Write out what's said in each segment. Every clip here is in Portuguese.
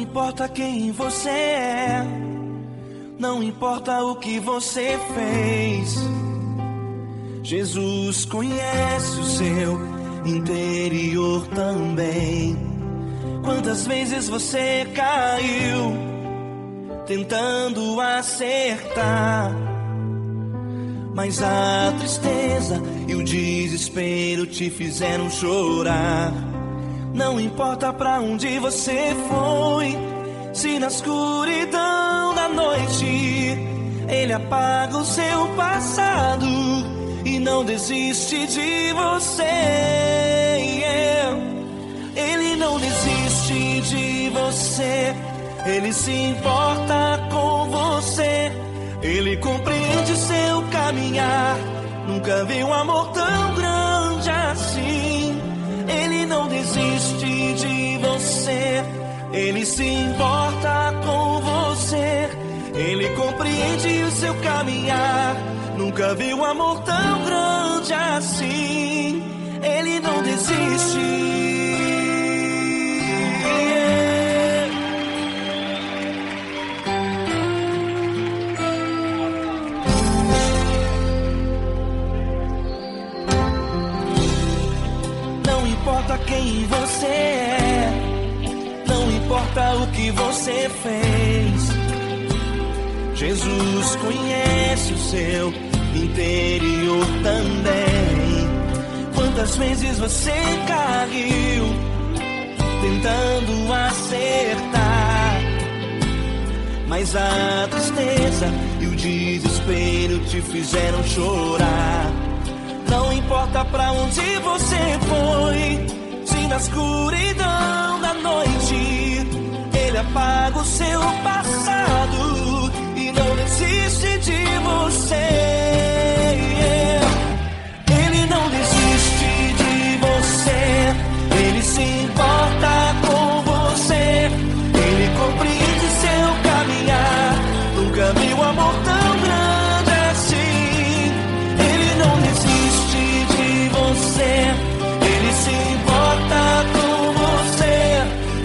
importa quem você é, não importa o que você fez, Jesus conhece o seu interior também. Quantas vezes você caiu tentando acertar, mas a tristeza e o desespero te fizeram chorar. Não importa pra onde você foi, se na escuridão da noite Ele apaga o seu passado e não desiste de você. Ele não desiste de você, Ele se importa com você, Ele compreende seu caminhar. Nunca vi um amor tão grande assim. Ele não desiste de você, Ele se importa com você, Ele compreende o seu caminhar. Nunca vi um amor tão grande assim. Ele não desiste. Não importa quem você é, não importa o que você fez, Jesus conhece o seu interior também. Quantas vezes você caiu tentando acertar, mas a tristeza e o desespero te fizeram chorar. Não importa pra onde você foi, se na escuridão da noite Ele apaga o seu passado e não desiste de você. Ele não desiste de você, Ele se importa com você, Ele compreende seu caminhar. Nunca vi um amor tão grande assim. Ele não desiste de você, Ele se importa com você,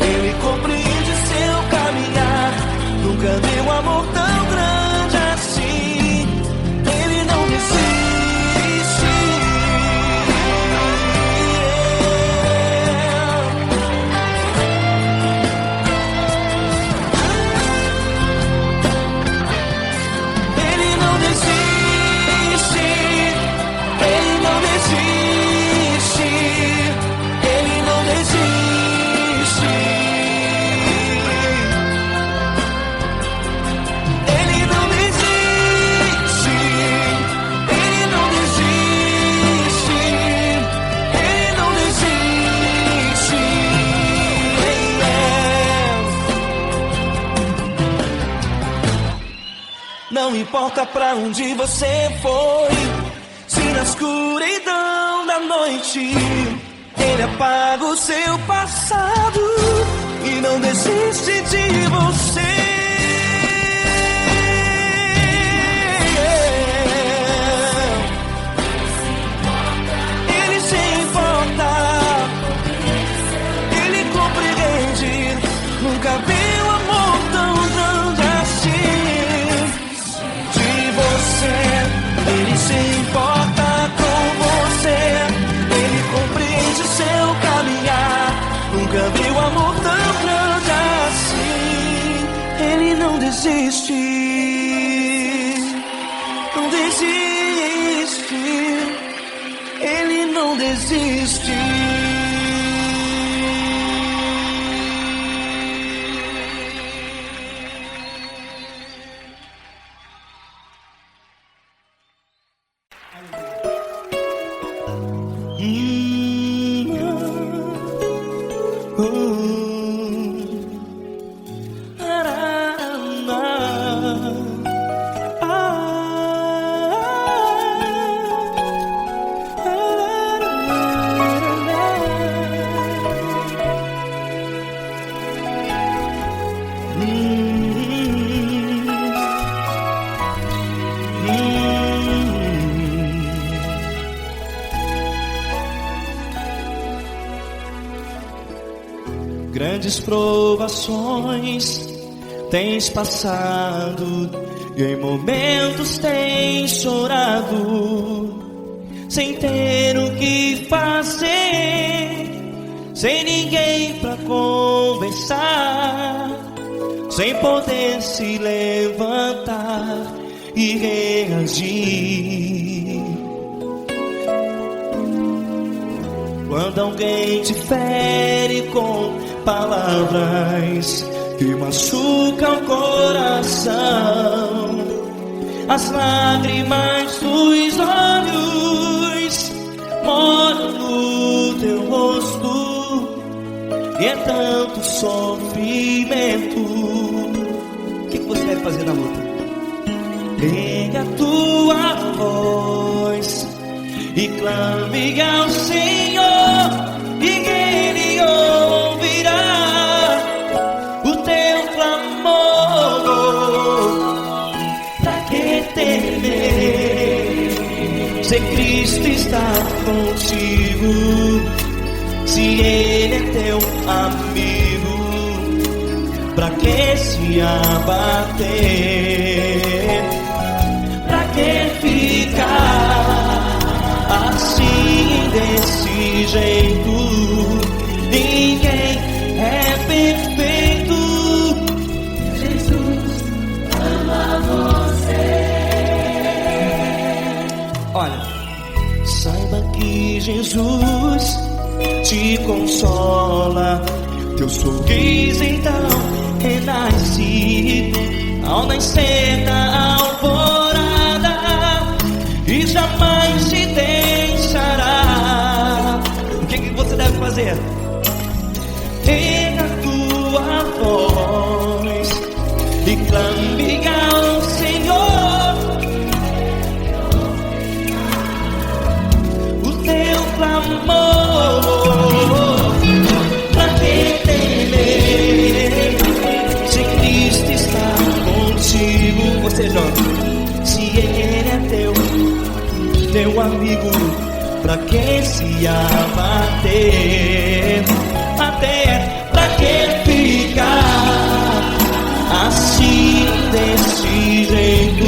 Ele compreende seu caminhar. Nunca vi um amor tão grande assim. Ele não desiste. Ele não desiste. Ele não desiste. Ele não desiste. Ele não desiste. Ele não desiste. Ele não desiste. Não importa pra onde você foi, se na escuridão da noite Ele apaga o seu passado e não desiste de você. Ele se importa, Ele compreende. Nunca vi um amor tão grande assim. De você, Ele se importa com você, Ele compreende seu caminhar. Nunca vi um amor tão grande assim. Ele não desiste, não desiste. Ele não desiste. grandes provações tens passado, e em momentos tens chorado, sem ter o que fazer, sem ninguém pra conversar, sem poder se levantar e reagir. Quando alguém te fere com palavras que machucam o coração, as lágrimas dos olhos moram no teu rosto, e é tanto sofrimento. O que você deve fazer na luta? Erga a tua voz e clame ao Senhor, e Ele ouvirá o teu clamor. Pra que temer, se Cristo está contigo, se Ele é teu amigo? Pra que se abater? Pra que ficar assim, desse jeito? Ninguém é perfeito. Jesus ama você. Olha, saiba que Jesus te consola, teu sorriso então renasce ao nascer da alvorada, e jamais te deixará. O que você deve fazer? Erga a tua voz e clame ao Senhor, o teu clamor. Pra que temer, se Cristo está contigo? Você jovem, se Ele é teu amigo, pra que se abater? Até pra que ficar assim, desse jeito?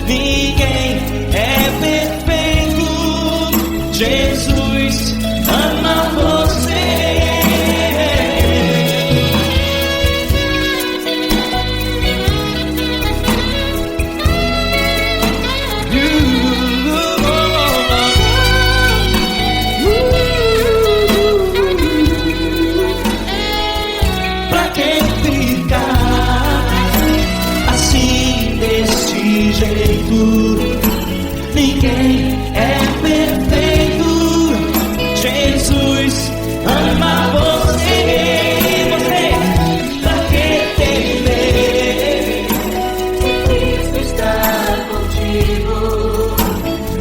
Ninguém é perfeito. Jesus ama você. Ninguém é perfeito. Jesus ama você. Você, pra que temer? Cristo está contigo.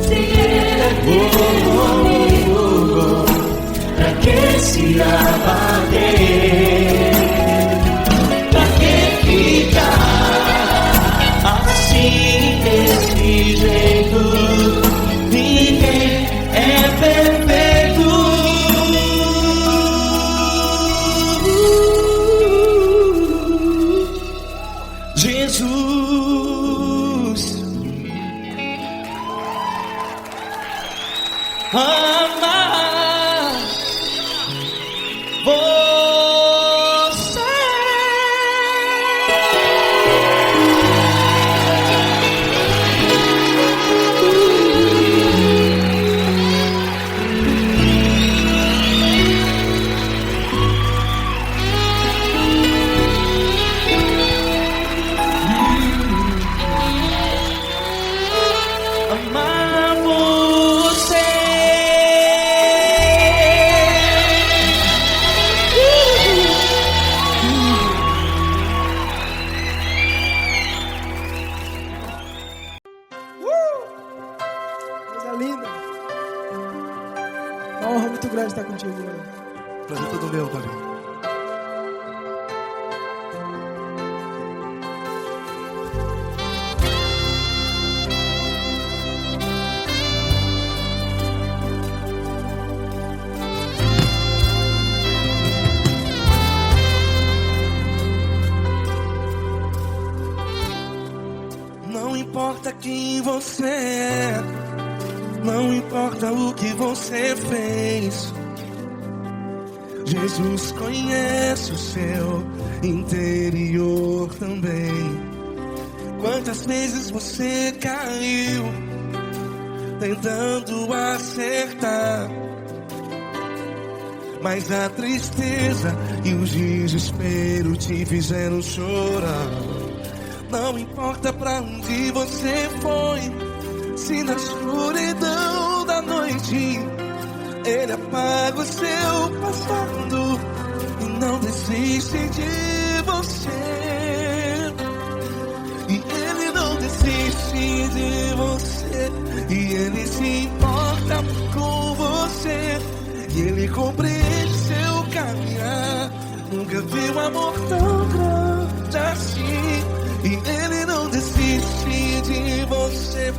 Se Ele é teu amigo, pra que se abater? Pra que ficar assim, desse jeito? Ninguém é perfeito. Jesus ama você. Linda. Uma honra muito grande estar contigo. Prazer todo meu, Davi. importa quem você é, não importa o que você fez, Jesus conhece o seu interior também. Quantas vezes você caiu tentando acertar, mas a tristeza e o desespero te fizeram chorar. Não importa pra onde você foi, se na escuridão da noite Ele apaga o seu passado e não desiste de você. E Ele não desiste de você, e Ele se importa com você, e Ele compreende seu caminhar. Nunca vi um amor tão grande assim. E Ele não desiste de você,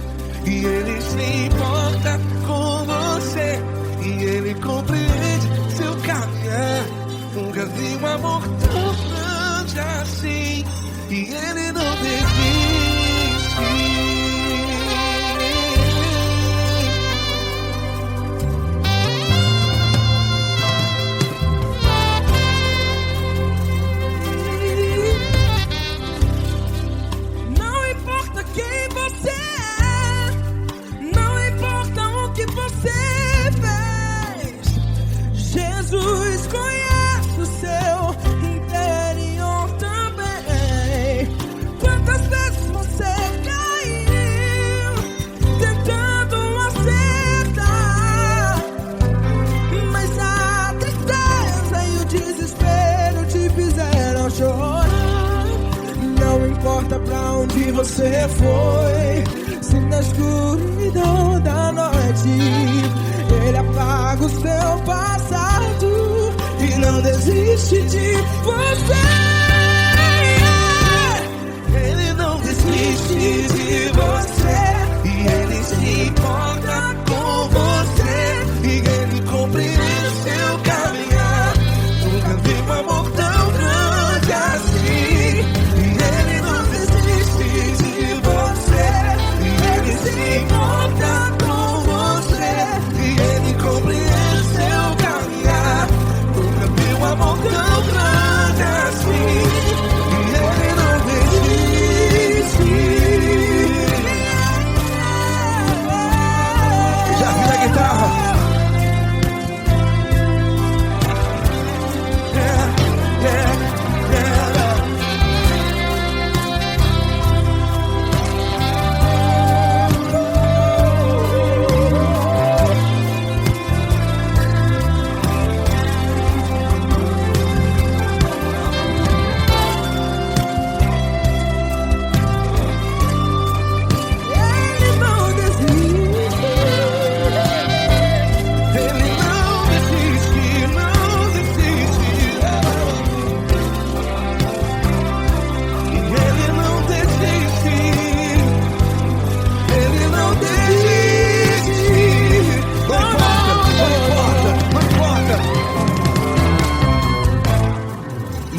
e Ele se importa com você, e Ele compreende seu caminhar. Nunca vi um amor tão grande assim. E Ele não desiste. Jesus conhece o seu interior também. Quantas vezes você caiu tentando acertar, mas a tristeza e o desespero te fizeram chorar. Não importa pra onde você foi, se na escuridão da noite Ele apaga o seu passado e não desiste de você. Ele não desiste de você, e Ele se importa com você, e Ele compreende seu caminhar. Nunca vi um amor tão grande assim. E Ele não desiste de você, e Ele se importa com você, e Ele compreende seu caminhar. Nunca vi um amor tão grande assim. E Ele não desiste. Já vi a guitarra.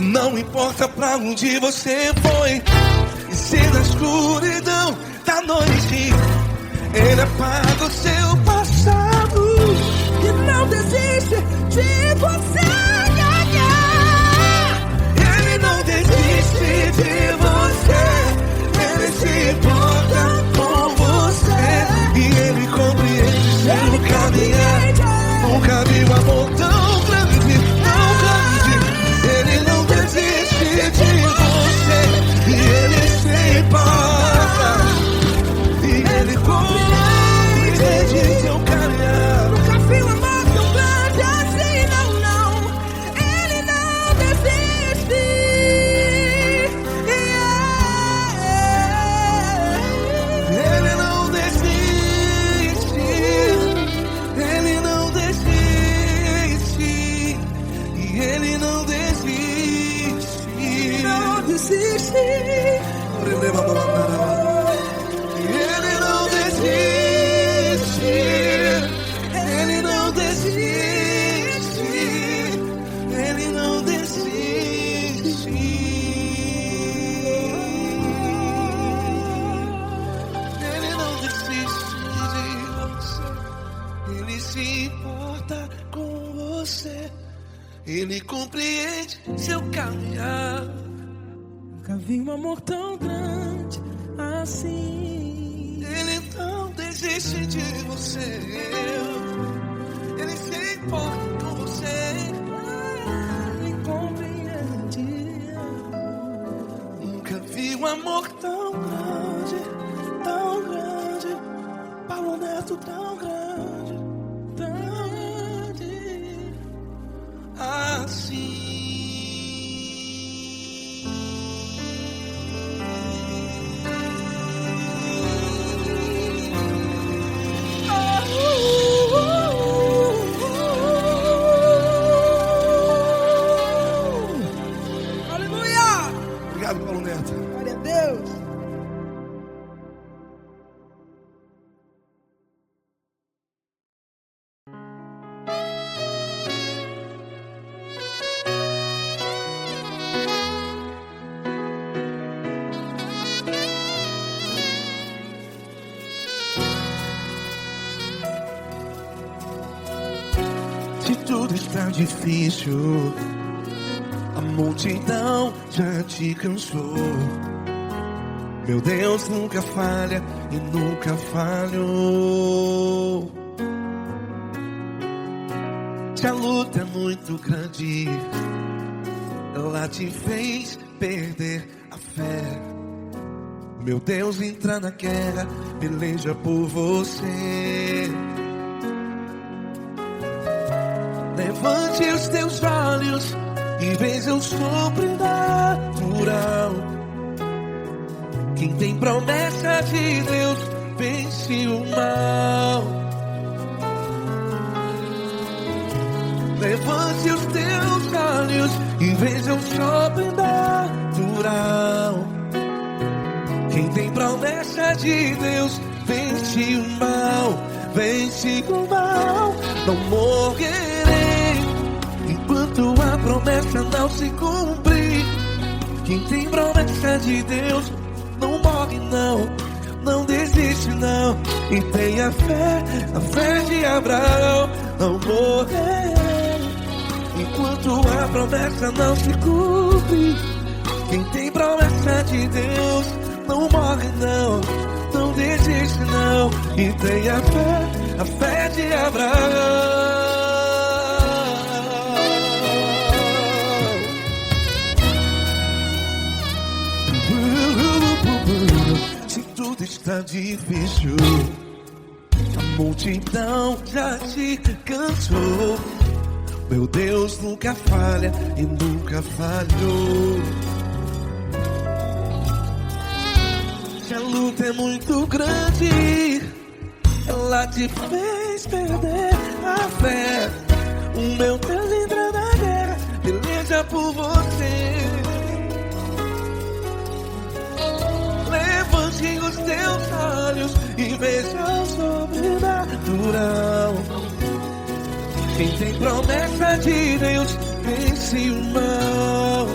Não importa pra onde você foi, e se na escuridão da noite Ele apaga o seu passado E não desiste de você. Ele não desiste de você, Ele se importa com você, e Ele compreende seu caminhar. Nunca vi um amor tão grande, tão grande. Ele não desiste de você, e Ele se importa, e Ele compreende seu caminhar. Nunca vi um amor tão grande assim, não, não. Ele não desiste. Ele não desiste, Ele não desiste, e Ele não desiste. Não desiste. Ele não desiste, Ele não desiste, Ele não desiste. Nunca vi um amor tão grande assim. Ele não desiste de você. Ele se importa com você. Ele compreende. Nunca vi um amor tão grande, tão grande. Paulo Neto tão grande, assim. Aleluia! Obrigado, Paulo Neto. Glória a Deus. Se tudo está difícil, a multidão já te cansou. Meu Deus nunca falha e nunca falhou. Se a luta é muito grande, ela te fez perder a fé. Meu Deus entra na guerra, peleja por você. Levante os teus olhos e veja o sobrenatural. Quem tem promessa de Deus vence o mal. Levante os teus olhos e veja o sobrenatural. Quem tem promessa de Deus vence o mal. Vence o mal. Não morrerei enquanto a promessa não se cumprir. Quem tem promessa de Deus não morre não, não desiste não. E tenha a fé de Abraão. Não morrerei enquanto a promessa não se cumpre. Quem tem promessa de Deus não morre não, não desiste não. E tenha a fé de Abraão. Se tudo está difícil, a multidão já te cansou. Meu Deus nunca falha e nunca falhou. Se a luta é muito grande, ela te fez perder a fé. O meu Deus entra na guerra, peleja por você. Levante os teus olhos e veja o sobrenatural. Quem tem promessa de Deus vence o mal.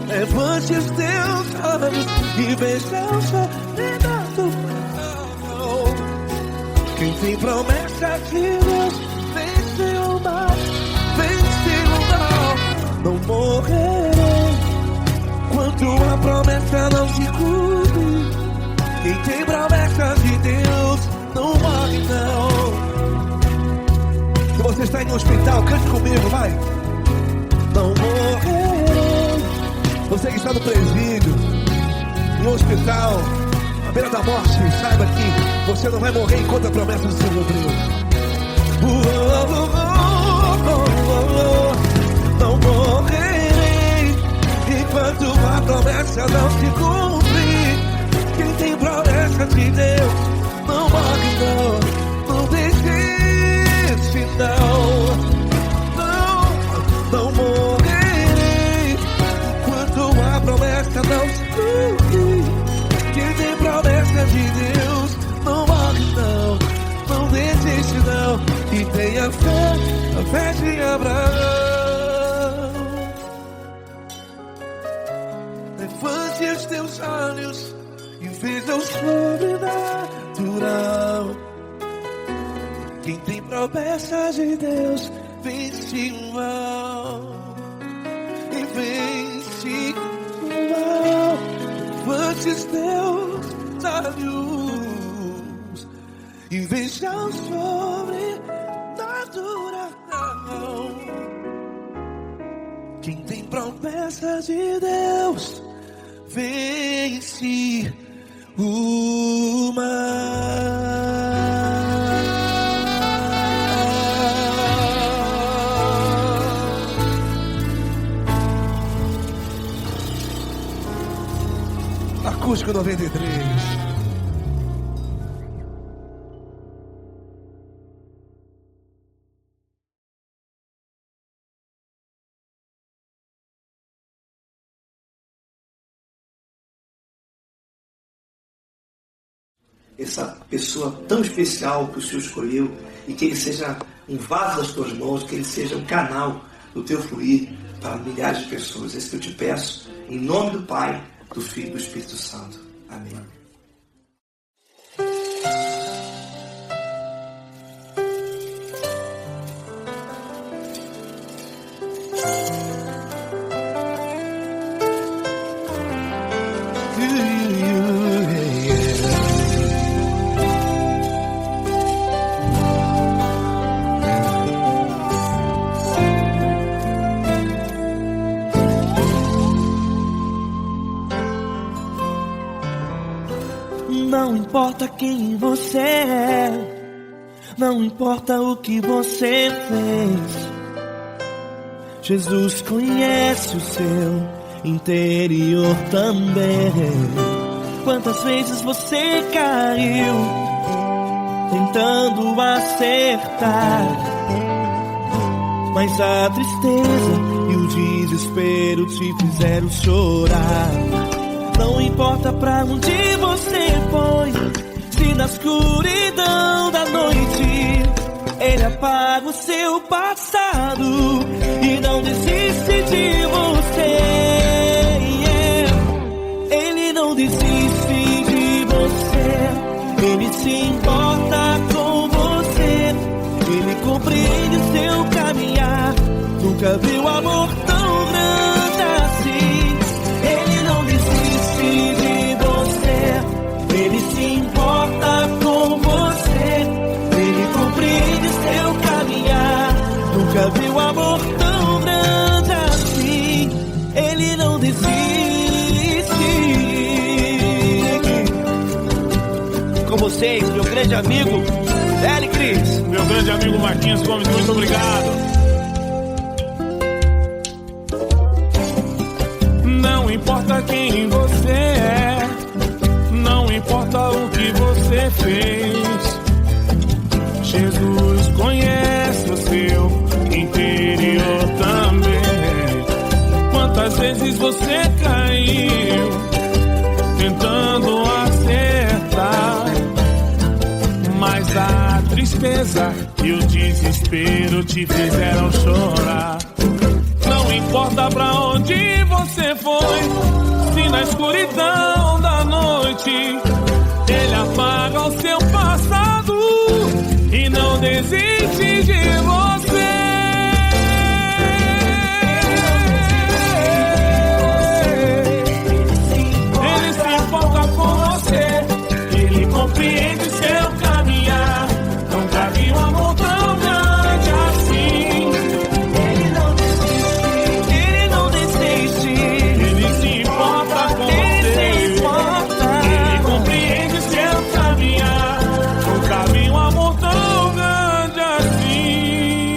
Levante os teus olhos e veja o sobrenatural. Quem tem promessa de Deus vence o mal. Vence o mal. Não morrerei enquanto a promessa não se cumpre. Quem tem promessa de Deus não morre não. Se você está em um hospital, cante comigo, vai. Não morrerei. Você que está no presídio, em um hospital, à beira da morte, saiba que você não vai morrer enquanto a promessa não se cumpriu. Não morrerei enquanto a promessa não se cumprir. Quem tem promessa de Deus não morre não, não desiste não. Não morrerei enquanto a promessa não se cumprir. Quem tem promessa de Deus não morre não, não desiste não. E tenha a fé de Abraão. Levante os teus olhos e veja o sobrenatural. Quem tem promessa de Deus vence o mal. E vence o mal. Antes Deus olhos invejam sobrenatural. Quem tem promessas de Deus vence o mal. Acústico 93. Essa pessoa tão especial que o Senhor escolheu, e que ele seja um vaso das tuas mãos, que ele seja um canal do teu fluir para milhares de pessoas. É isso que eu te peço, em nome do Pai, do Filho e do Espírito Santo. Amém. Não importa quem você é, não importa o que você fez, Jesus conhece o seu interior também. Quantas vezes você caiu tentando acertar, mas a tristeza e o desespero te fizeram chorar. Não importa pra onde você foi, se na escuridão da noite Ele apaga o seu passado e não desiste de você. Ele não desiste de você, Ele se importa com você, Ele compreende o seu caminhar. Nunca viu amor tão grande assim. Ele não desiste de você, Ele se importa com você, Ele compreende seu caminhar. Nunca viu amor tão grande assim. Ele não desiste. Com vocês, meu grande amigo L. Cris. Meu grande amigo Marquinhos Gomes, muito obrigado. Não importa quem você é, não importa o que você fez, Jesus conhece o seu interior também. Quantas vezes você caiu tentando acertar, mas a tristeza e o desespero te fizeram chorar. Não importa pra onde você foi, se na escuridão da noite Ele apaga o seu passado e não desiste de você. Ele se importa com você, Ele compreende seu caminhar. Nunca vi um amor tão grande assim. Ele não desiste, Ele se importa com você, Ele compreende seu caminhar. Nunca vi um amor tão grande assim.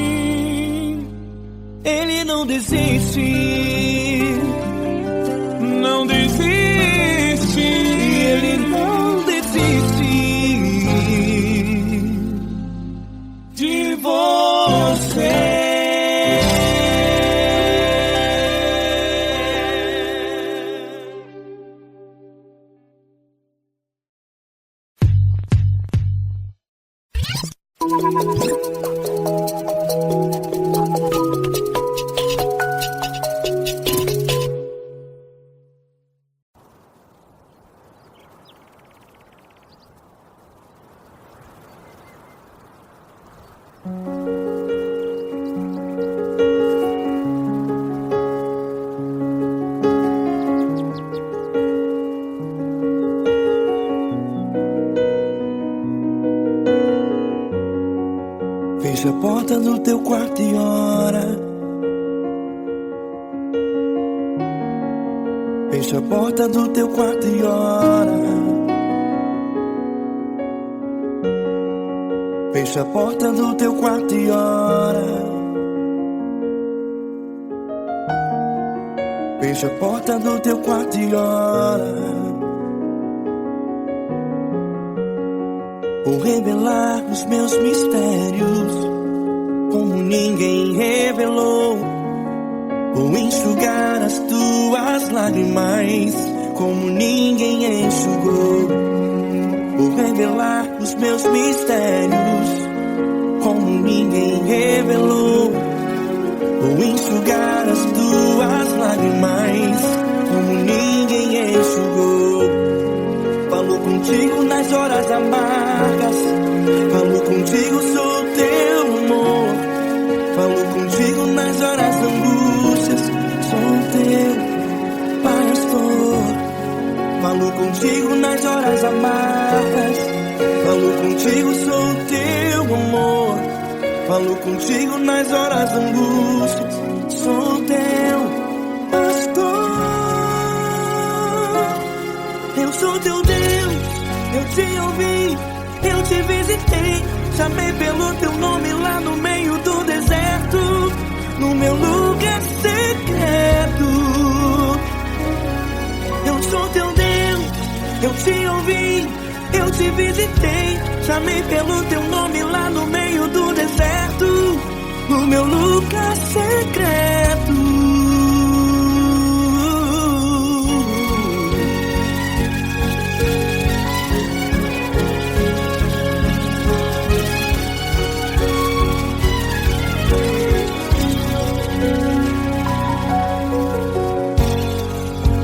Fecha a porta do teu quarto e ora. Fecha a porta do teu quarto e ora. Fecha a porta do teu quarto e ora. Vou revelar os meus mistérios como ninguém revelou. Vou enxugar as tuas lágrimas como ninguém enxugou. Vou revelar os meus mistérios como ninguém revelou. Vou enxugar as tuas lágrimas como ninguém enxugou. Falo contigo nas horas amargas, falo contigo, sou teu amor. Falo contigo nas horas angústias, sou teu pastor. Falo contigo nas horas amargas, falo contigo, sou teu amor. Falo contigo nas horas angústias, sou teu pastor. Eu sou teu Deus, eu te ouvi, eu te visitei. Chamei pelo teu nome lá no meio do deserto, no meu lugar secreto. Eu sou teu Deus, eu te ouvi, eu te visitei. Chamei pelo teu nome lá no meio do deserto, no meu lugar secreto.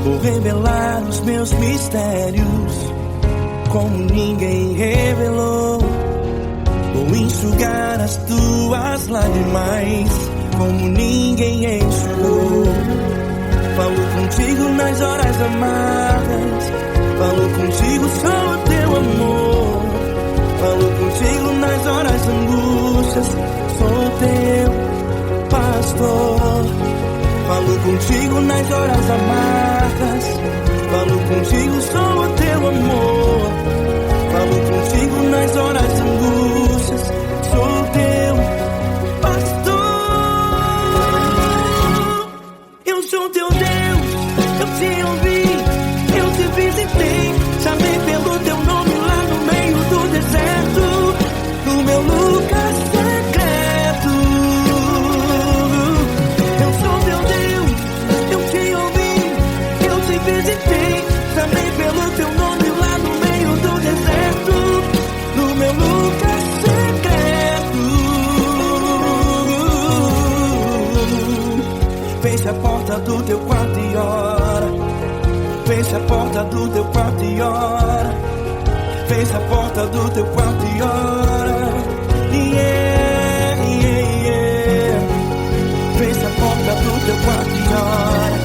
Vou revelar os meus mistérios como ninguém revelou. Vou enxugar as tuas lágrimas como ninguém enxugou. Falo contigo nas horas amargas, falo contigo, sou o teu amor. Falo contigo nas horas angústias, sou teu pastor. Falo contigo nas horas amargas, falo contigo, sou o teu amor. Falo contigo nas horas angústias, sou teu pastor. Eu sou teu Deus, eu te ouvi, eu te visitei. Chamei pelo teu nome lá no meio do deserto, no meu lugar secreto. Eu sou teu Deus, eu te ouvi, eu te visitei. Chamei pelo teu nome lá no meio do deserto, no meu lugar secreto. Fecha a porta do teu quarto e ora. Fecha a porta do teu quarto e ora. Fecha a porta do teu quarto e ora. Yeah, yeah, yeah. Fecha a porta do teu quarto e ora.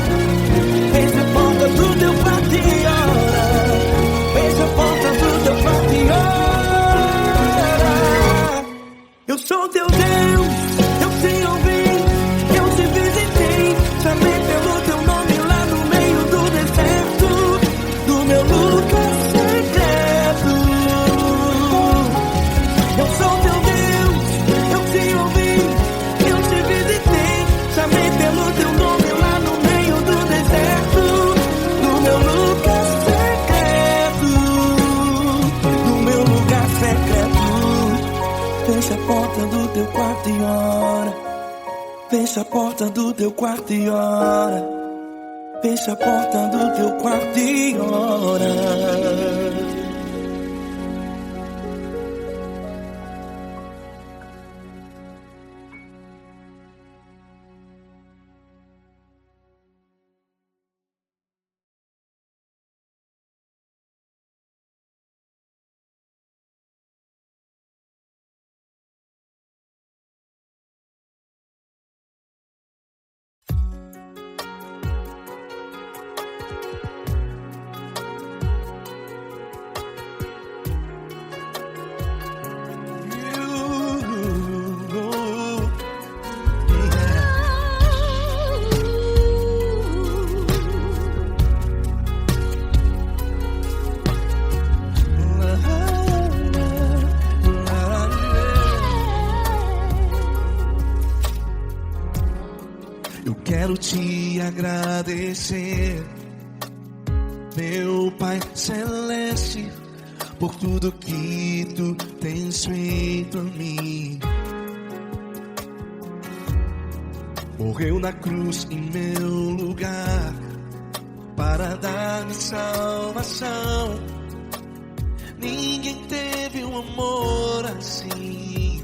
Fecha a porta do teu quarto e ora. Fecha a porta do teu quarto e ora. Eu sou teu Deus, eu te ouvi, eu te visitei. Chamei pelo teu nome lá no meio do deserto, do meu lugar secreto. Eu sou teu Deus, eu te ouvi, eu te visitei. Chamei pelo teu nome lá no meio do deserto, no meu lugar secreto, no meu lugar secreto. Fecha a porta do teu quarto e ora. Fecha a porta do teu quarto e ora. Fecha a porta do teu quarto e ora. quero te agradecer, meu Pai Celeste, por tudo que tu tens feito a mim. Morreu na cruz em meu lugar para dar-me salvação. Ninguém teve um amor assim.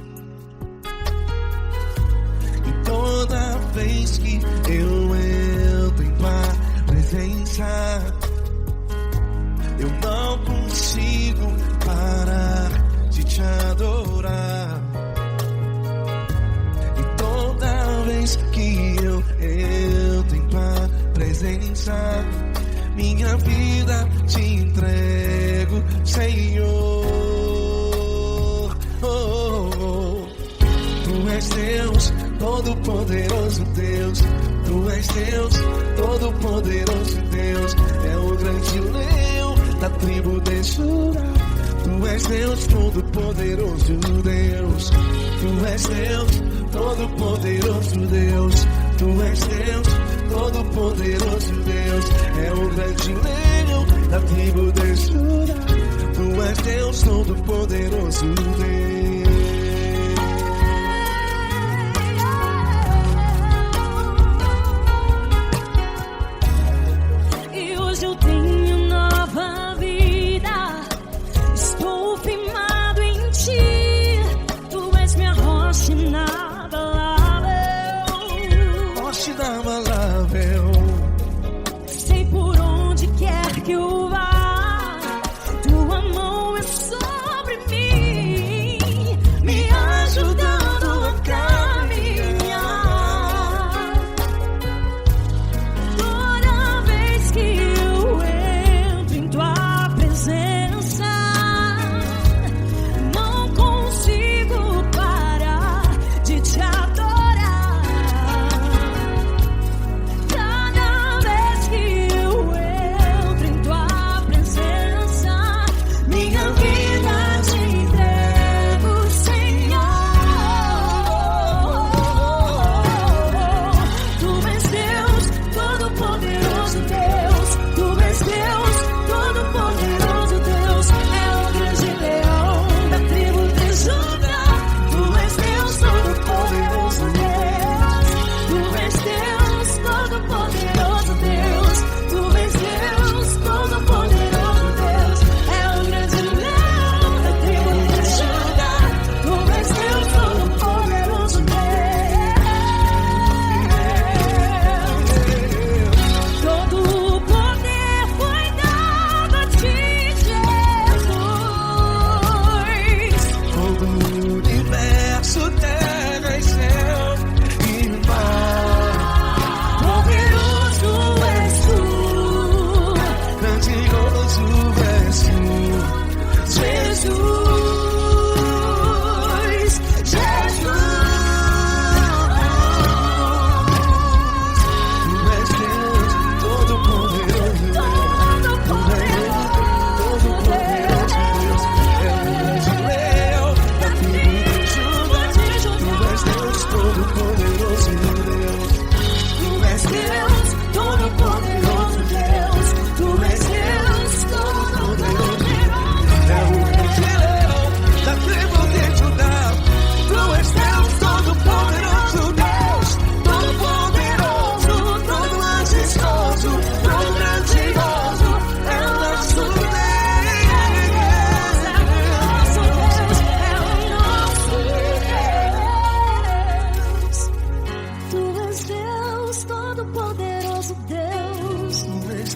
E toda vez que eu entro em tua presença, eu não consigo parar de te adorar. E toda vez que eu entro em tua presença, minha vida te entrego, Senhor. Oh, oh, oh. Tu és Deus, Todo-Poderoso Deus. Tu és Deus, Todo-Poderoso Deus. É o grande leão da tribo de Judá. Tu és Deus, Todo-Poderoso Deus. Tu és Deus, Todo-Poderoso Deus. Tu és Deus, Todo-Poderoso Deus. É o grande leão da tribo de Judá. Tu és Deus, Todo-Poderoso Deus. Sei por onde quer que eu vá, tua mão é sobre mim, me ajudando a caminhar. Toda vez que eu entro em tua presença, não consigo parar de te adorar.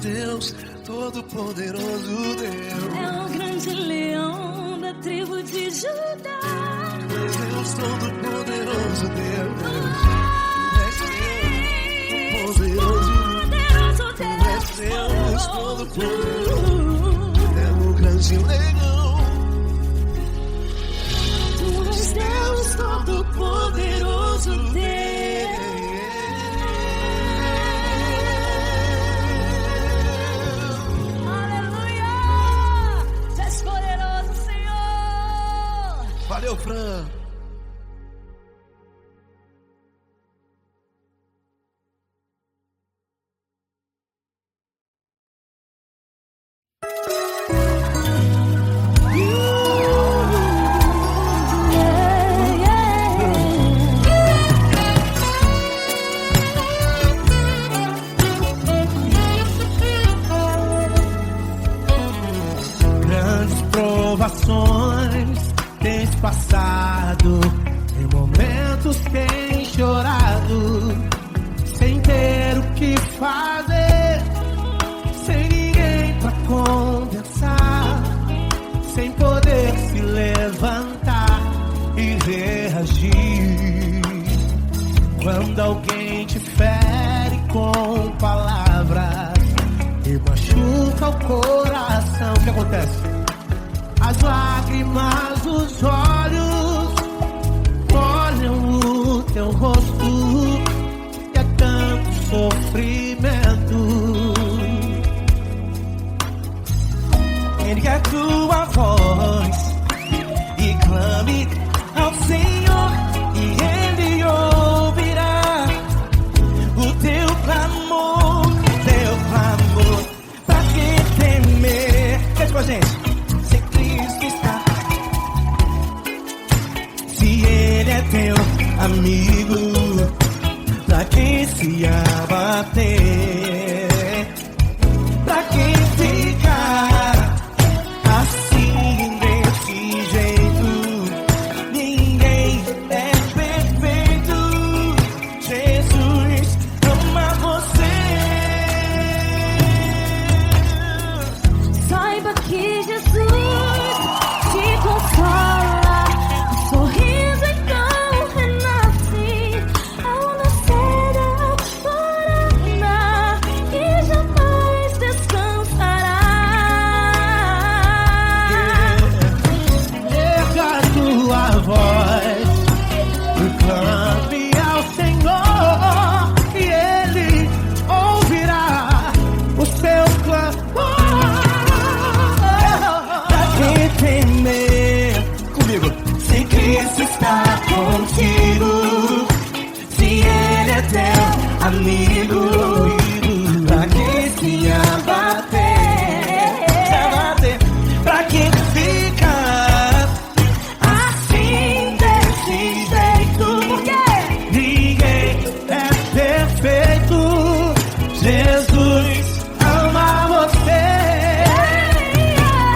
Deus, Todo-Poderoso Deus. É o grande leão da tribo de Judá. Deus, Todo-Poderoso Deus. Deus, Todo-Poderoso. É o grande leão. Tu és Deus, Todo-Poderoso Deus. Aleluia! Tu és poderoso, Senhor. Valeu, Fran. que machuca o coração. O que acontece? As lágrimas dos olhos molham o teu rosto, e é tanto sofrimento. Ergue a tua voz e clame ao Senhor, e Ele ouvirá o teu clamor, pra que temer? Cante com a gente. Se Cristo está, se Ele é teu amigo, pra que se abater? Pra que ficar assim desse jeito? Ninguém é perfeito. Jesus ama você. Saiba que Jesus te consola, o sorriso então renasce ao nascer da aurora que jamais descansará. Erga a tua voz e clame ao Senhor, e Ele ouvirá o seu clamor. Pra que temer? Comigo. Se Cristo está contigo, se Ele é teu amigo, pra que se abater? Pra que ficar assim desse jeito? Ninguém é perfeito. Jesus ama você.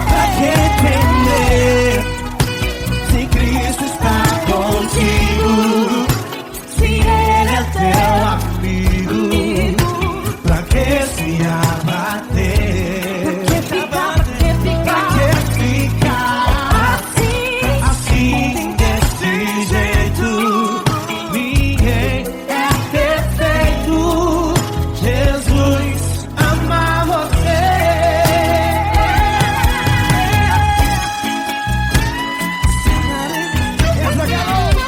Pra que temer? Se Cristo está contigo, se Ele é teu Amigo, pra que se abater? Pra que ficar assim desse jeito? Ninguém é perfeito. Jesus ama você. Essa garota.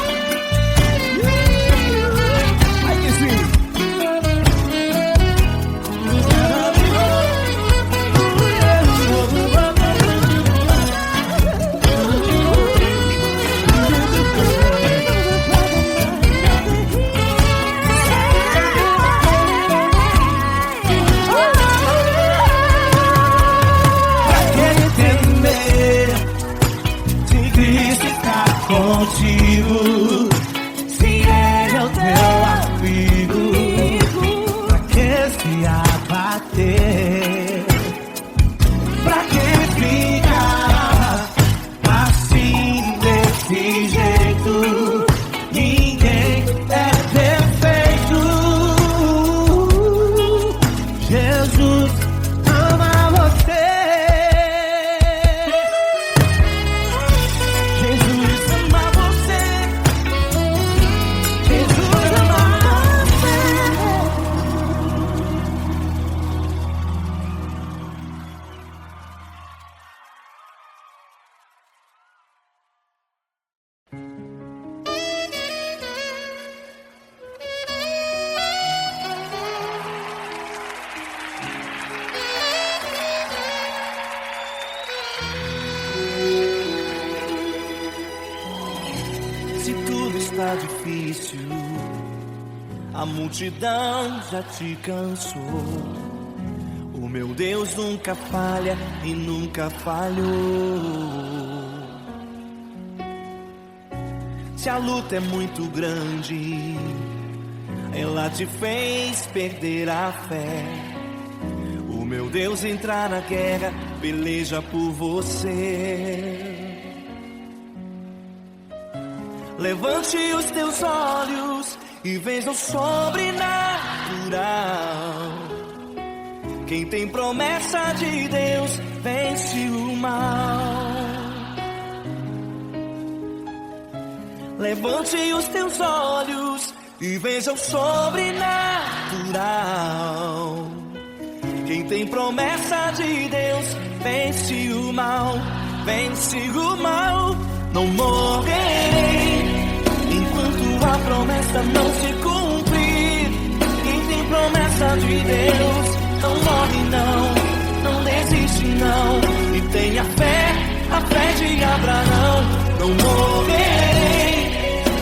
Ai, que sim. Pra que temer? Se Cristo está contigo, se Ele é o teu Amigo, pra que se abater? Pra que ficar assim desse jeito? Ninguém é perfeito. Jesus ama você. Jesus ama você. Jesus ama você. Se tudo está difícil, a multidão já te cansou. O meu Deus nunca falha e nunca falhou. Se a luta é muito grande, ela te fez perder a fé. O meu Deus entra na guerra, peleja por você. Levante os teus olhos e veja o sobrenatural. Quem tem promessa de Deus vence o mal. Levante os teus olhos e veja o sobrenatural. Quem tem promessa de Deus vence o mal, vence o mal. Não morrerei enquanto a promessa não se cumprir. Quem tem promessa de Deus não morre não desiste não. E tenha fé, a fé de Abraão. Não morrerei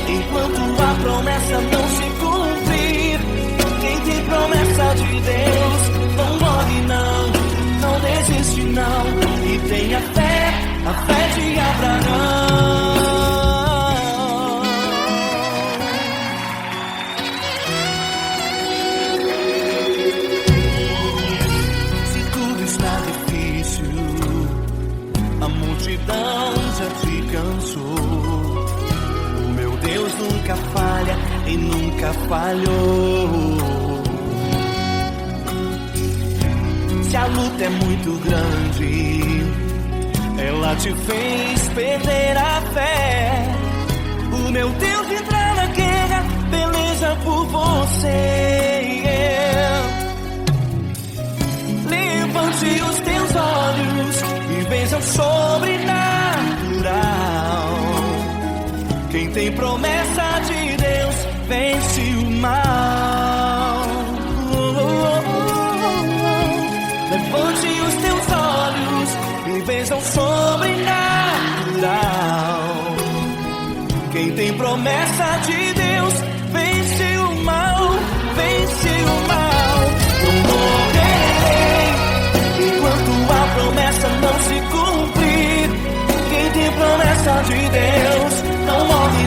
enquanto a promessa não se cumprir. Quem tem promessa de Deus não morre não desiste não. E tenha fé, a fé de Abraão. Se tudo está difícil, a multidão já te cansou. O meu Deus nunca falha e nunca falhou. Se a luta é muito grande, ela te fez perder a fé. O meu Deus entra na guerra, peleja por você. Levante os teus olhos e veja o sobrenatural. Quem tem promessa de Deus vence o mal. Levante os teus olhos e veja o sobrenatural. Quem tem promessa de Deus vence o mal, vence o mal. Não morrerei enquanto a promessa não se cumprir. Quem tem promessa de Deus não morre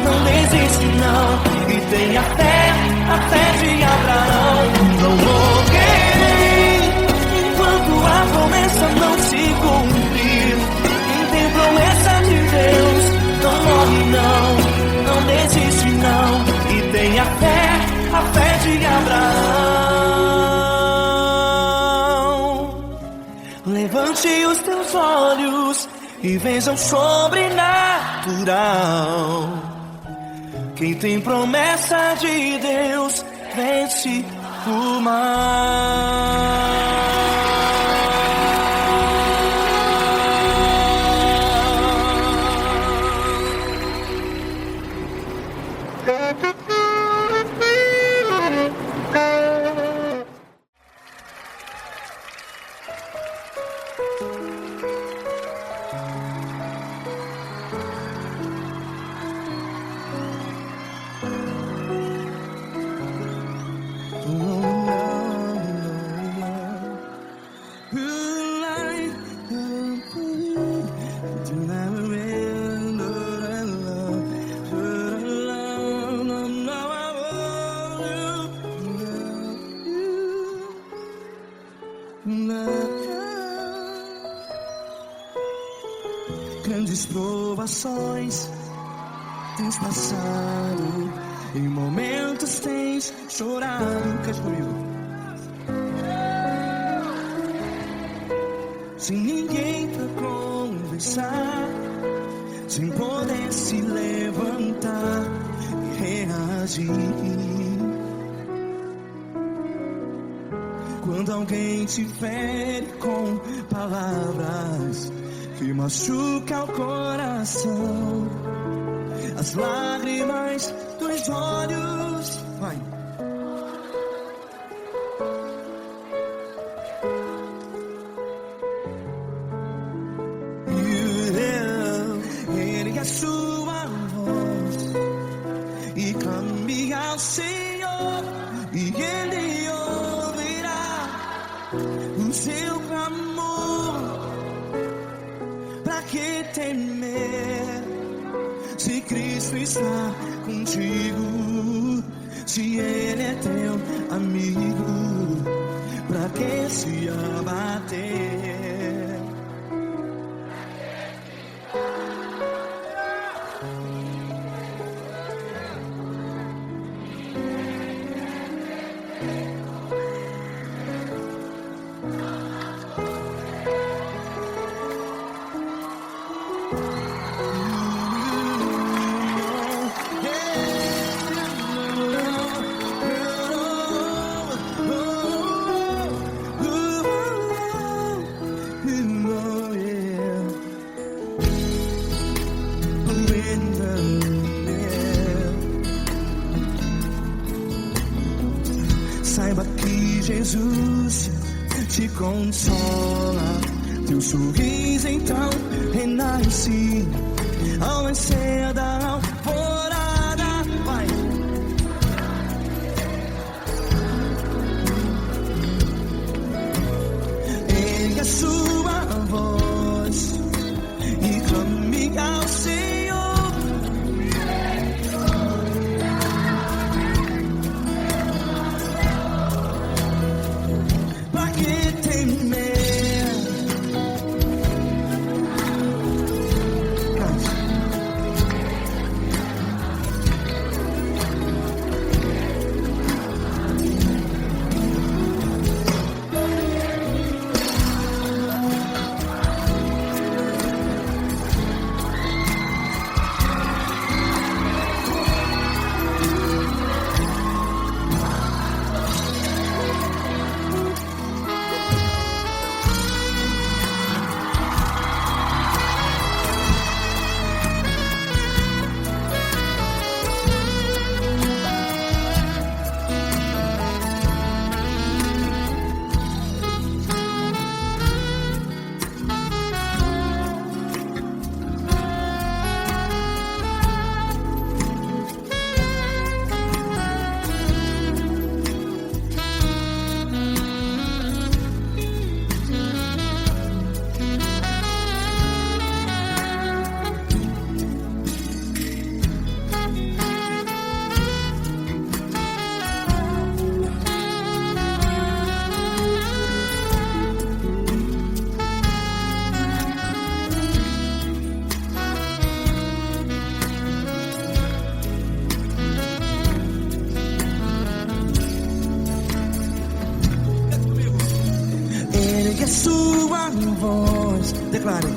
não desiste não. E tenha fé, a fé de Abraão. Não morrerei enquanto a promessa não se cumprir. Quem tem promessa de Deus não morre não desiste não. E tenha fé, a fé de Abraão. Levante os teus olhos e veja o sobrenatural. Quem tem promessa de Deus vence o mal. Grandes provações tens passado, em momentos tens chorado. Cante comigo. Sem ninguém pra conversar, sem poder se levantar e reagir. Quando alguém te fere com palavras que machuca o coração, as lágrimas dos olhos, vai. Ergue a sua voz e clame ao Senhor, e Ele ouvirá o seu clamor. Pra que temer, se Cristo está contigo? Se Ele é teu amigo, pra que se abater? Jesus te consola. Teu sorriso então renasce ao nascer da alvorada. Vai. Ergue a sua voz e clame ao Senhor. Pra que temer? Ergue a sua voz, declare.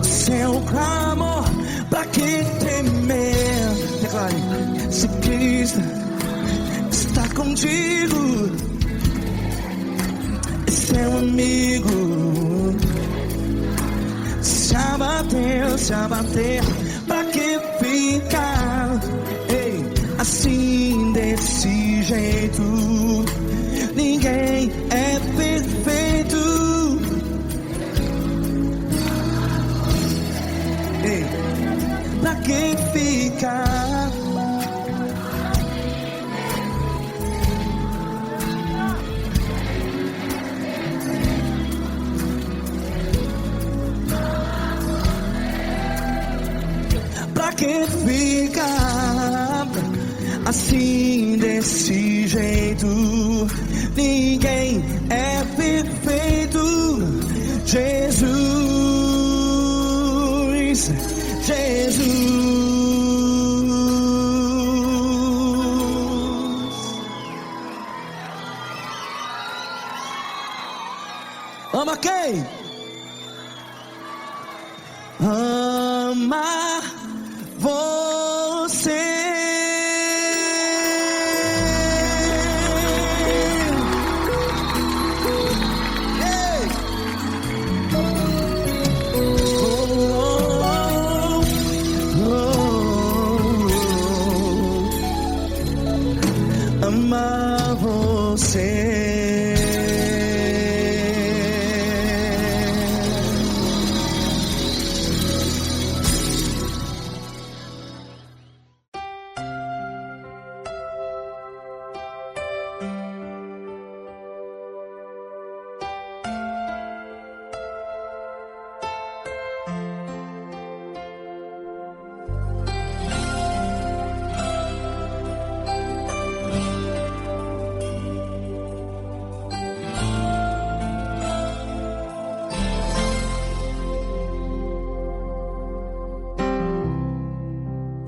Seu clamor, pra que temer? Declare. Se Cristo está contigo, é seu amigo. Se abater, pra que ficar assim desse jeito? Ninguém é perfeito. Pra que ficar? Pra que ficar assim desse jeito? Ninguém é perfeito. Jesus, ama quem? Ama você. Ama você.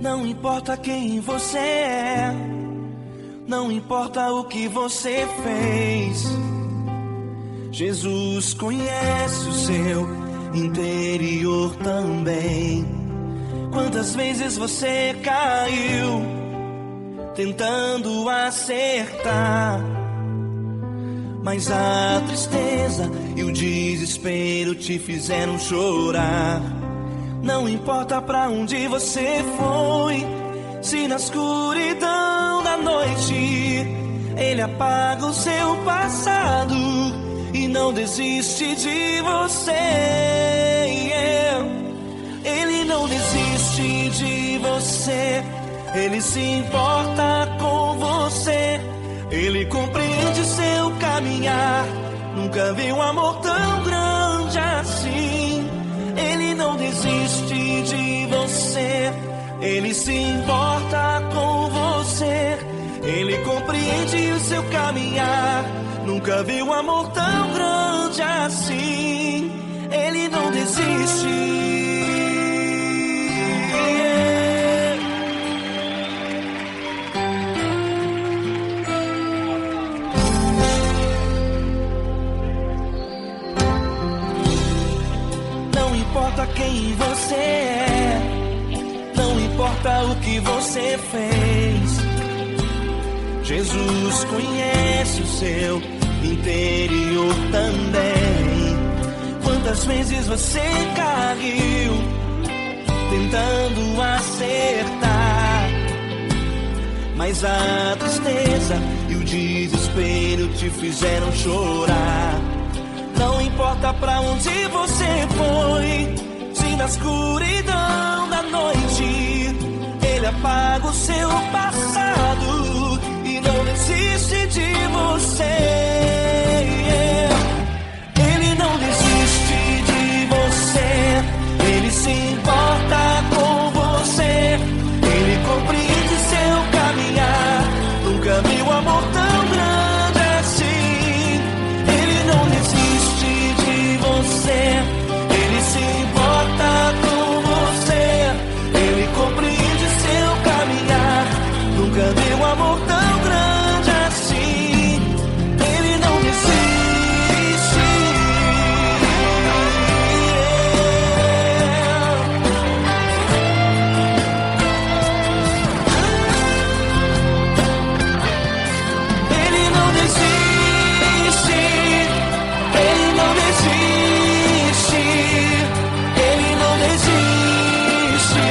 Não importa quem você é, não importa o que você fez, Jesus conhece o seu interior também. Quantas vezes você caiu tentando acertar, mas a tristeza e o desespero te fizeram chorar. Não importa pra onde você foi, se na escuridão da noite Ele apaga o seu passado e não desiste de você. Ele não desiste de você, Ele se importa com você, Ele compreende seu caminhar. Nunca vi um amor tão grande assim. Ele não desiste de você, Ele se importa com você, Ele compreende o seu caminhar. Nunca vi um amor tão grande assim. Ele não desiste. Não importa quem você é, não importa o que você fez, Jesus conhece o seu interior também. Quantas vezes você caiu tentando acertar, mas a tristeza e o desespero te fizeram chorar. Não importa pra onde você foi, se na escuridão da noite Ele apaga o seu passado e não desiste de você. Ele não desiste de você, Ele se importa com você, Ele compreende seu caminhar. Nunca vi um amor tão grande assim. Ele não desiste de você, Ele se importa com você, Ele compreende seu caminhar. Nunca vi um amor tão grande assim. Ele não desiste. Ele não desiste. Ele não desiste. Ele não desiste.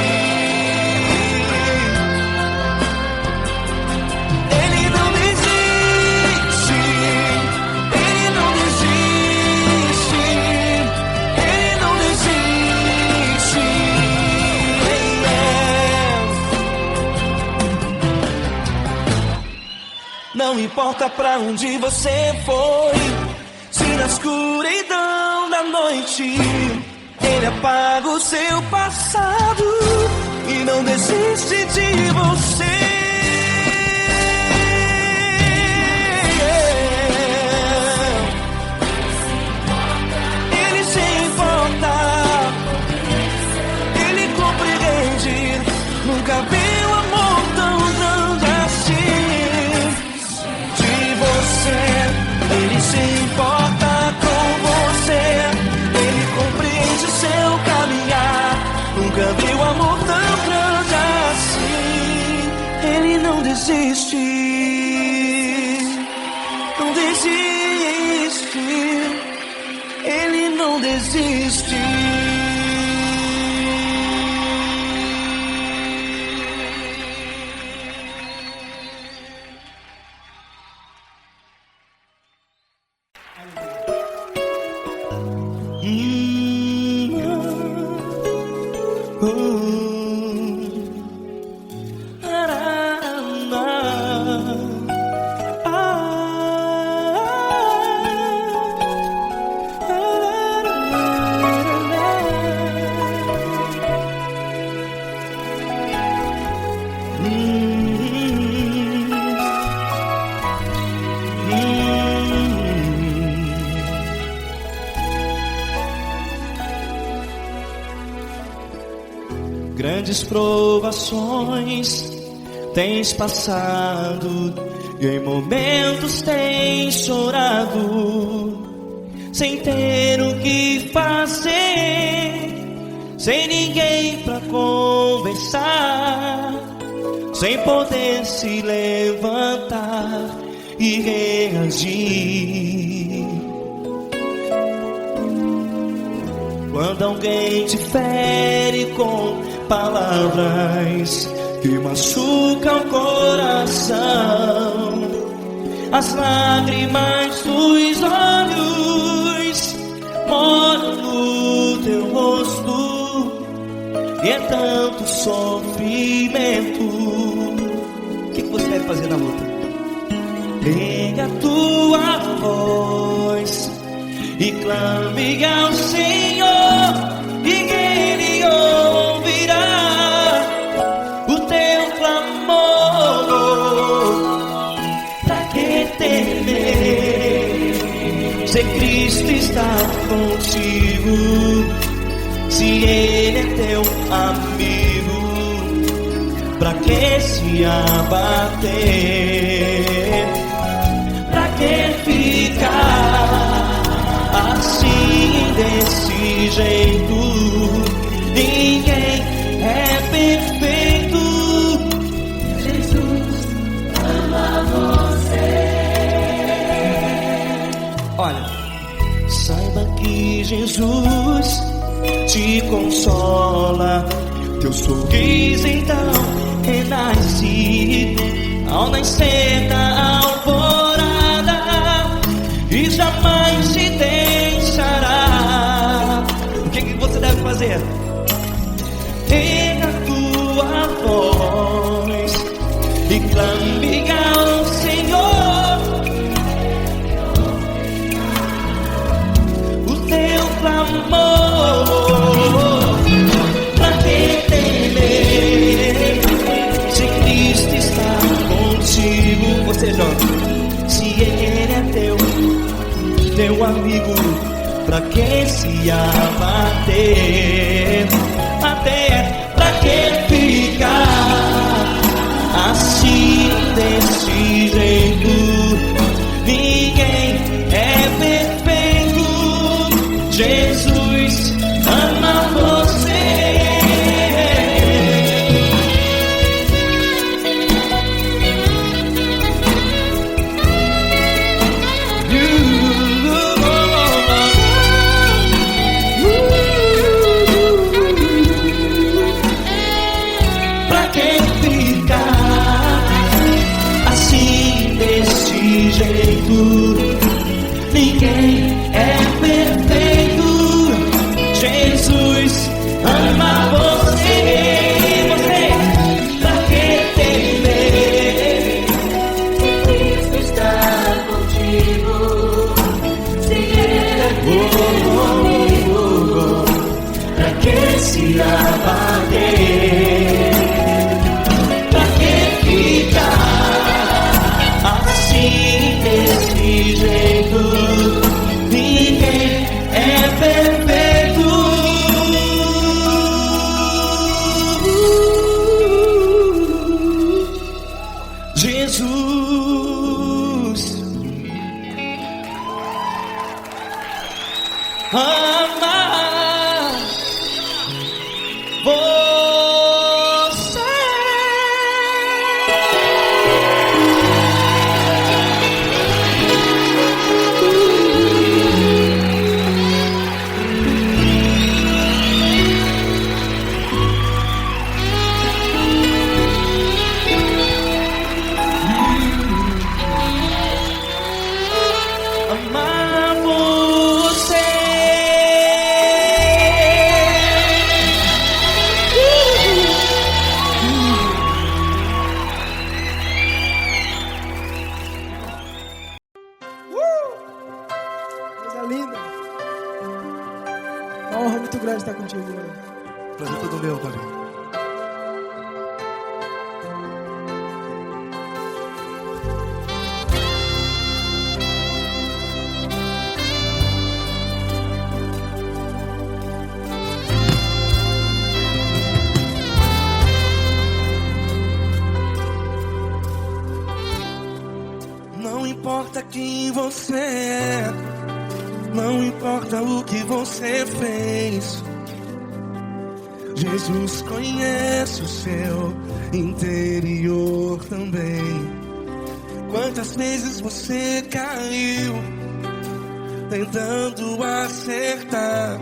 Ele não desiste. Ele não desiste. Ele não desiste. Não importa pra onde você foi, se na escuridão da noite Ele apaga o seu passado e não desiste de você. Ele se importa, Ele compreende. Nunca vi um amor tão grande assim. De você, Ele se importa com você, Ele compreende o seu caminhar. Nunca vi um amor tão grande assim. Ele não desiste, não desiste. Ele não desiste. Grandes provações tens passado e em momentos tens chorado, sem ter o que fazer, sem ninguém pra conversar, sem poder se levantar e reagir. Quando alguém te fere com palavras que machucam o coração, as lágrimas dos olhos molham no teu rosto, e é tanto sofrimento. O que você deve fazer na luta? Pega a tua voz e clame ao Senhor, e Ele ouvirá o teu clamor. Pra que temer, se Cristo está contigo, se Ele é teu amigo? Pra que se abater? Pra que ficar assim, desse jeito? Ninguém é perfeito. Jesus ama você. Olha, saiba que Jesus te consola. Teu sorriso então renasce ao nascer da alvorada, e jamais te deixará. O que você deve fazer? Pega a tua voz e clame ao Senhor, o teu clamor. Pra que temer, se Cristo está contigo? Você joga. Se Ele é teu amigo, pra que se abater? Até pra que ficar assim, desse jeito? Ninguém é perfeito. Jesus ama você. Ninguém é perfeito. Jesus ama você. Pra que temer, se Cristo está contigo, se Ele é teu amigo? Pra que se abater? Pra que ficar assim, desse jeito? Ninguém é perfeito. Jesus ama você. Amar você. Coisa linda. Uma honra muito grande estar contigo, mano. Prazer todo meu, Paulinho. Não importa quem você é, não importa o que você fez, Jesus conhece o seu interior também. Quantas vezes você caiu tentando acertar,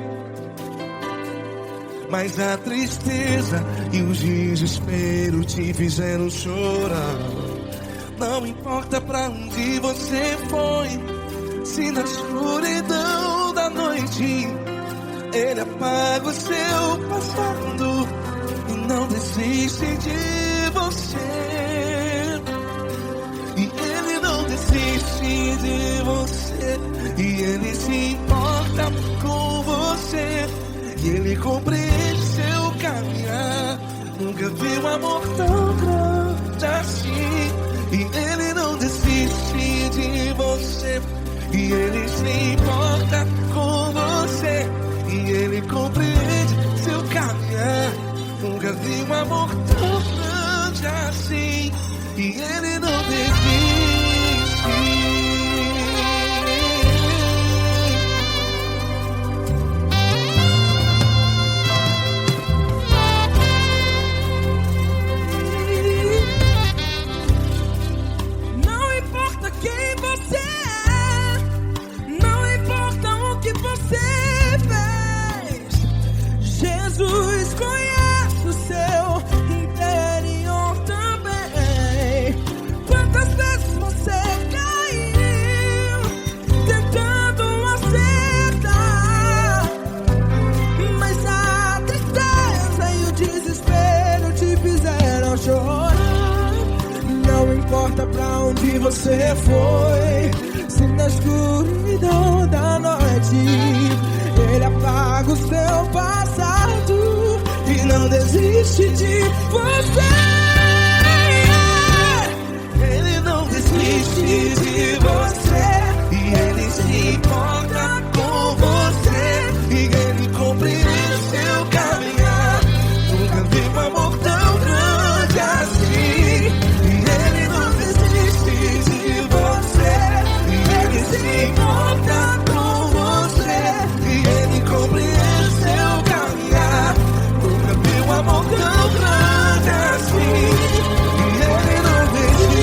mas a tristeza e o desespero te fizeram chorar. Não importa pra onde você foi, se na escuridão da noite Ele apaga o seu passado e não desiste de você. E Ele não desiste de você, e Ele se importa com você, e Ele compreende seu caminhar. Nunca vi um amor tão grande assim. E Ele não desiste de você, e Ele se importa com você, e Ele compreende seu caminhar. Nunca vi um amor tão grande assim. E Ele não desiste. Jesus conhece o seu interior também. Quantas vezes você caiu tentando acertar, mas a tristeza e o desespero te fizeram chorar. Não importa pra onde você foi, se na escuridão da noite Ele apaga o seu passado e não desiste de você. Ele não desiste de você, e Ele se importa com você, e Ele compreende seu caminhar. Nunca vi um amor tão grande assim. E Ele não desiste de você, e Ele se importa com você, e Ele compreende seu caminhar. Nunca vi um amor tão grande assim. E Ele não desiste.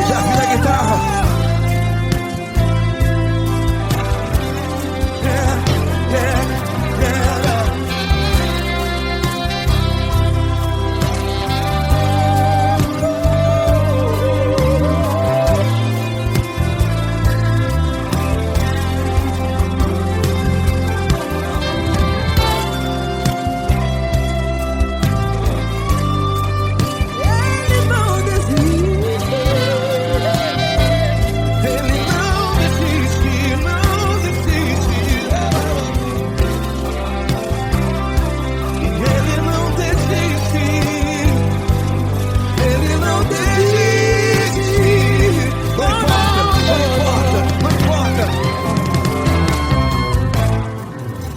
Já vira a guitarra.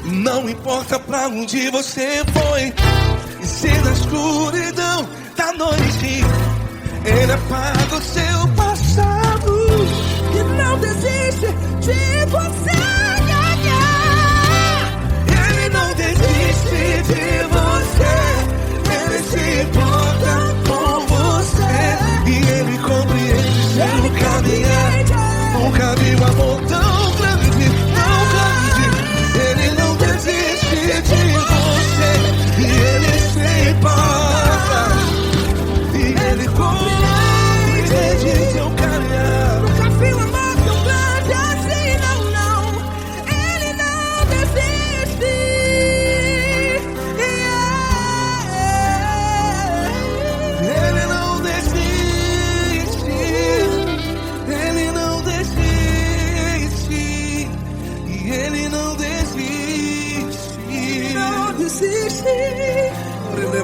Não importa pra onde você foi, e se na escuridão da noite Ele apaga o seu passado E não desiste de você. Ele não desiste de você, Ele se importa com você, e Ele compreende seu caminhar. Nunca vi um amor tão grande, tão grande. Ele não desiste de você, e Ele se importa, e Ele compreende seu caminhar. Nunca vi um amor tão grande assim, não, não. Ele não desiste. Ele não desiste, Ele não desiste, e Ele não desiste. Não desiste. Ele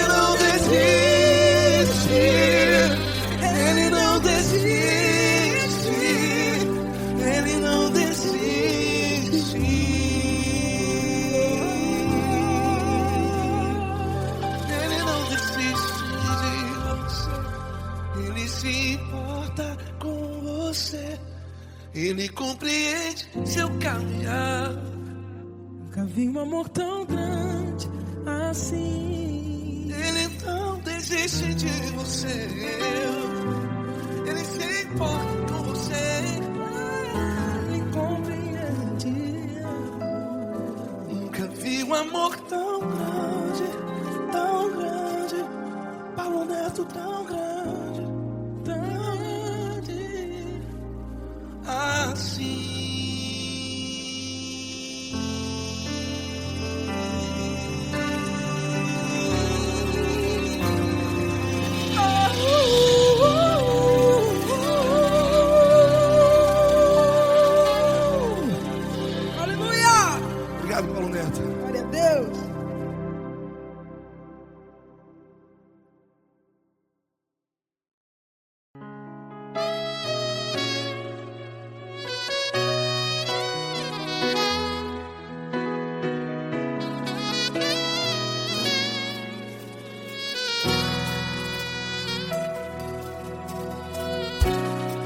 não desiste, Ele não desiste, Ele não desiste. Ele não desiste de você, Ele se importa com você, Ele compreende seu caminhar. Nunca vi um amor tão grande assim. Ele não desiste de você, Ele se importa com você. Ele compreende. Nunca vi um amor tão grande, tão grande. Paulo Neto tão grande, tão grande. Assim. Aleluia! Obrigado, Paulo Neto. Glória a Deus.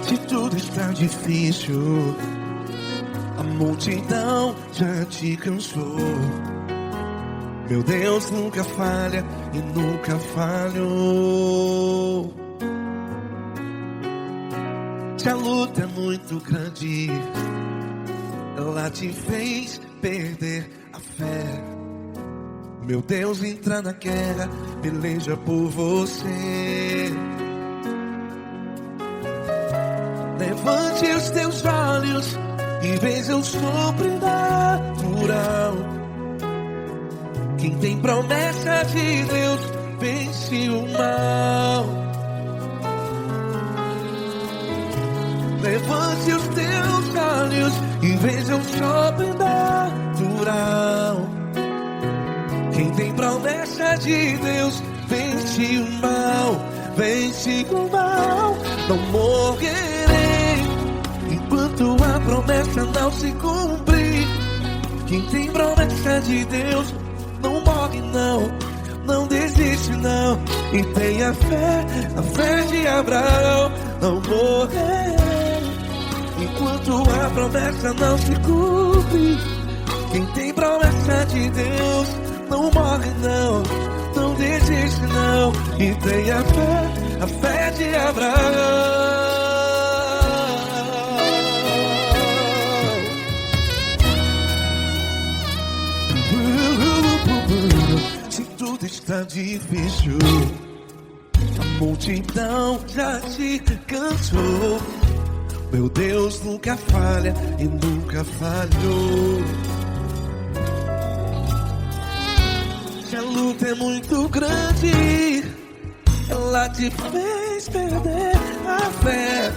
Se tudo está difícil, a multidão já te cansou. Meu Deus nunca falha e nunca falhou. Se a luta é muito grande, ela te fez perder a fé. Meu Deus entra na guerra, peleja por você. Levante os teus olhos e veja o sobrenatural. Quem tem promessa de Deus vence o mal. Levante os teus olhos e veja o sobrenatural. Quem tem promessa de Deus vence o mal. Vence o mal. Não morrerei enquanto a promessa não se cumprir. Quem tem promessa de Deus não morre não, não desiste não. E tenha fé, a fé de Abraão. Não morrerei enquanto a promessa não se cumpre. Quem tem promessa de Deus não morre não, não desiste não. E tenha fé, a fé de Abraão. Se tudo está difícil, a multidão já te cansou. Meu Deus nunca falha e nunca falhou. Se a luta é muito grande, ela te fez perder a fé.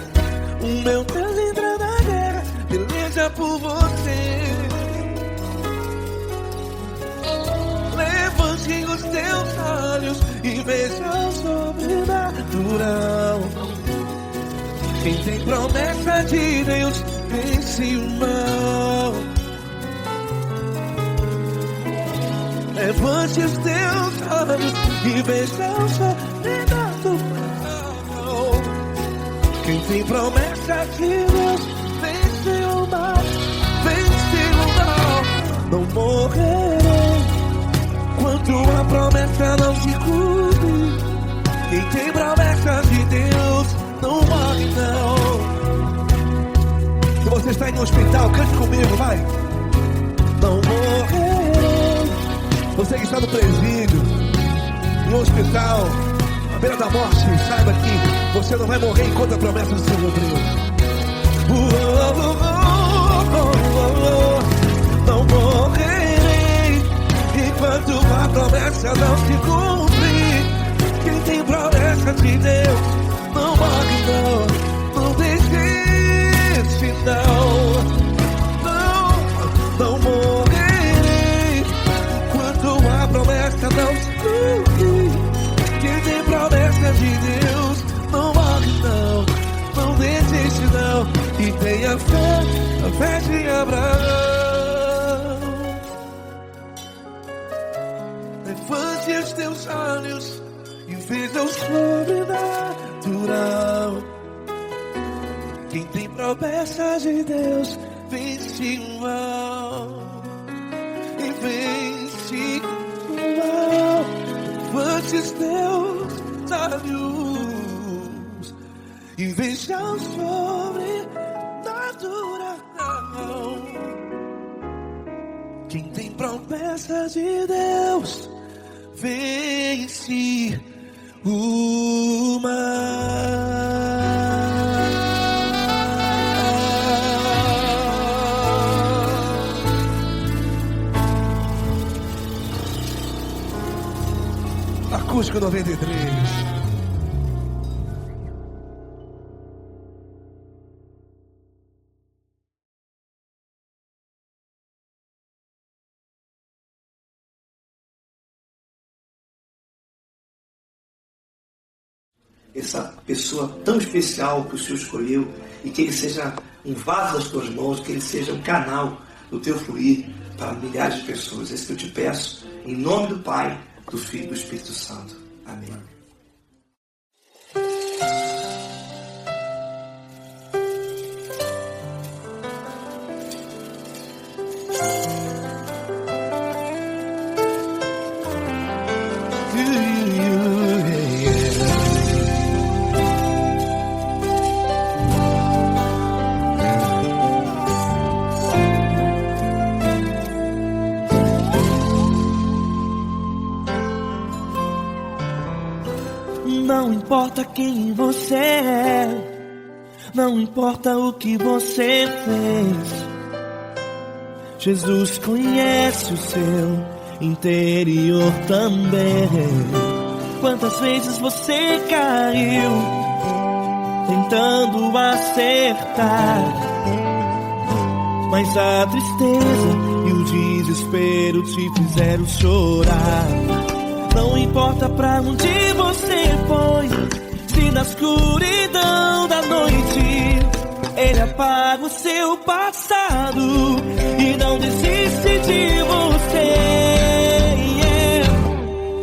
O meu Deus entra na guerra, peleja por você. Levante os teus olhos e veja o sobrenatural. Quem tem promessa de Deus vence o mal. Levante os teus olhos e veja o sobrenatural. Quem tem promessa de Deus vence o mal. Vence o mal. Não morrerei enquanto a promessa não se cumpre. Quem tem promessa de Deus não morre não. Se você está em um hospital, cante comigo, vai. Não morrerei. Você que está no presídio, em um hospital, à beira da morte, saiba que você não vai morrer enquanto a promessa não se cumpriu. Não morrerei enquanto a promessa não se cumprir. Quem tem promessa de Deus não morre não, não desiste não. Não morrerei enquanto a promessa não se cumprir. Quem tem promessa de Deus não morre não, não desiste não. E tenha fé, a fé de Abraão. Levante os teus olhos e veja o sobrenatural. Quem tem promessa de Deus vence o mal. E vence o mal. Levante os teus olhos e veja o sobrenatural. Quem tem promessa de Deus vence o mar. Acústico 93. Essa pessoa tão especial que o Senhor escolheu, e que ele seja um vaso das tuas mãos, que ele seja um canal do teu fluir para milhares de pessoas. É isso que eu te peço, em nome do Pai, do Filho e do Espírito Santo. Amém. Não importa quem você é, não importa o que você fez, Jesus conhece o seu interior também. Quantas vezes você caiu tentando acertar, mas a tristeza e o desespero te fizeram chorar. Não importa pra onde você foi, se na escuridão da noite Ele apaga o seu passado e não desiste de você.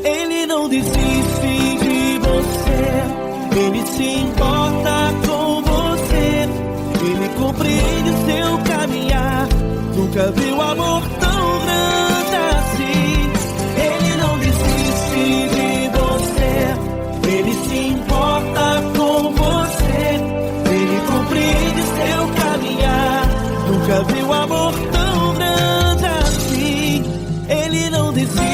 Ele não desiste de você, Ele se importa com você, Ele compreende o seu caminhar. Nunca viu amor tão grande assim. Ele não desiste de você, Ele se importa com você, Ele compreende seu caminhar. Nunca viu amor tão grande assim. Ele não desiste.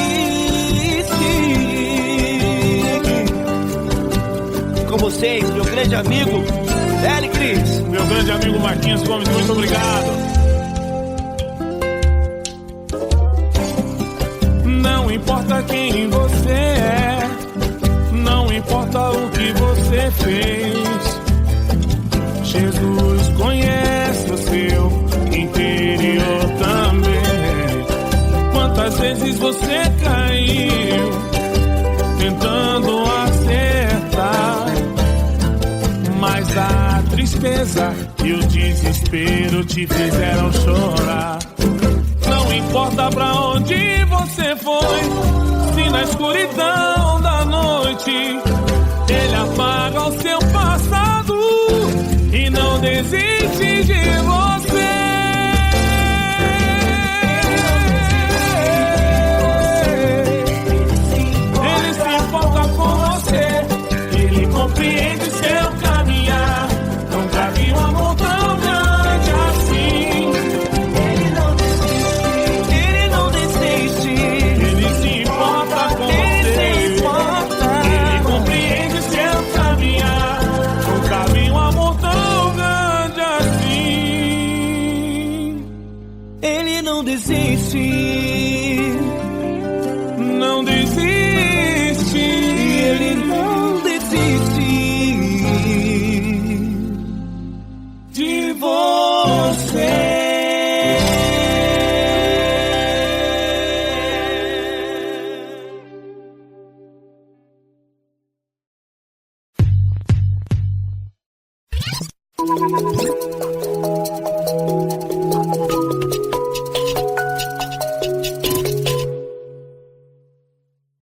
Com vocês, meu grande amigo L. Cris. Meu grande amigo Marquinhos Gomes, muito obrigado. Não importa quem você é, não importa o que você fez, Jesus conhece o seu interior também. Quantas vezes você caiu tentando acertar, mas a tristeza e o desespero te fizeram chorar. Não importa pra onde você foi, se na escuridão da noite Ele apaga o seu passado e não desiste de você. Ele se importa com você, Ele compreende seu caminhar. Nunca vi um amor tão grande assim. Não desiste, não desiste, Ele não desiste de você.